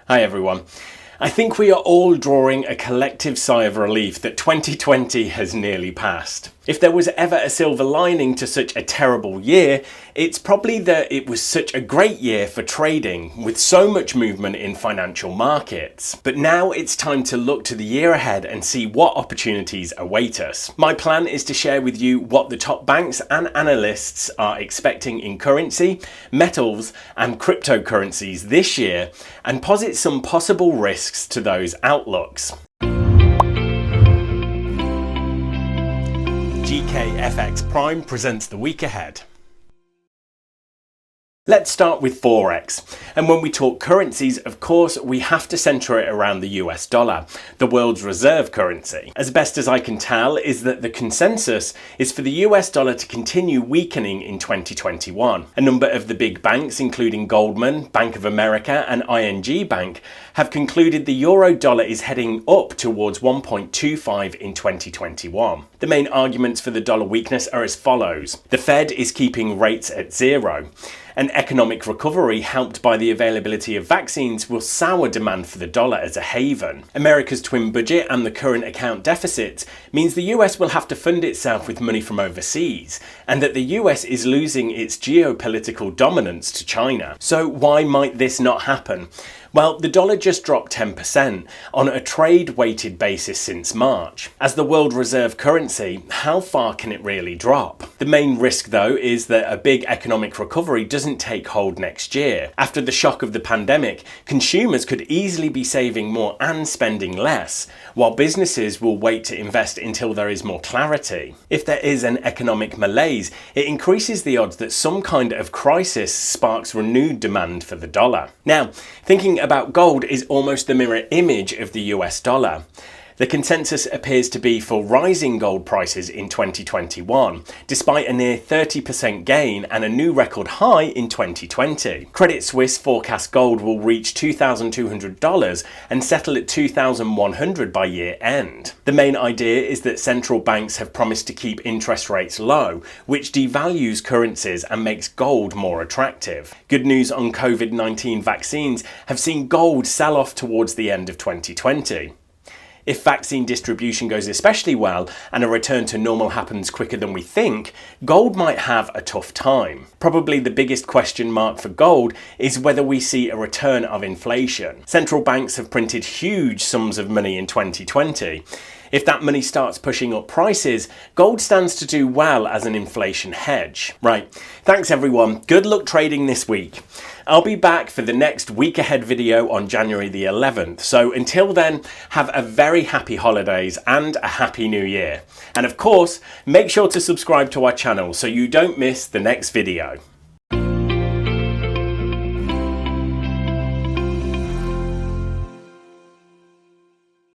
Hi everyone. I think we are all drawing a collective sigh of relief that 2020 has nearly passed. If there was ever a silver lining to such a terrible year, it's probably that it was such a great year for trading, with so much movement in financial markets. But now it's time to look to the year ahead and see what opportunities await us. My plan is to share with you what the top banks and analysts are expecting in currency, metals, and cryptocurrencies this year, and posit some possible risks to those outlooks. GKFX Prime presents the week ahead. Let's start with Forex. And when we talk currencies, of course, we have to centre it around the US dollar, the world's reserve currency. As best as I can tell is that the consensus is for the US dollar to continue weakening in 2021. A number of the big banks, including Goldman, Bank of America and ING Bank, have concluded the euro dollar is heading up towards 1.25 in 2021. The main arguments for the dollar weakness are as follows. The Fed is keeping rates at zero. An economic recovery helped by the availability of vaccines will sour demand for the dollar as a haven. America's twin budget and the current account deficit means the US will have to fund itself with money from overseas, and that the US is losing its geopolitical dominance to China. So why might this not happen? Well, the dollar just dropped 10% on a trade-weighted basis since March. As the world reserve currency, how far can it really drop? The main risk, though, is that a big economic recovery doesn't take hold next year. After the shock of the pandemic, consumers could easily be saving more and spending less, while businesses will wait to invest until there is more clarity. If there is an economic malaise, it increases the odds that some kind of crisis sparks renewed demand for the dollar. Now, thinking about gold is almost the mirror image of the US dollar. The consensus appears to be for rising gold prices in 2021, despite a near 30% gain and a new record high in 2020. Credit Suisse forecasts gold will reach $2,200 and settle at $2,100 by year end. The main idea is that central banks have promised to keep interest rates low, which devalues currencies and makes gold more attractive. Good news on COVID-19 vaccines have seen gold sell off towards the end of 2020. If vaccine distribution goes especially well and a return to normal happens quicker than we think, gold might have a tough time. Probably the biggest question mark for gold is whether we see a return of inflation. Central banks have printed huge sums of money in 2020. If that money starts pushing up prices, gold stands to do well as an inflation hedge. Right, thanks everyone. Good luck trading this week. I'll be back for the next week ahead video on January the 11th. So until then, have a very happy holidays and a happy new year. And of course, make sure to subscribe to our channel so you don't miss the next video.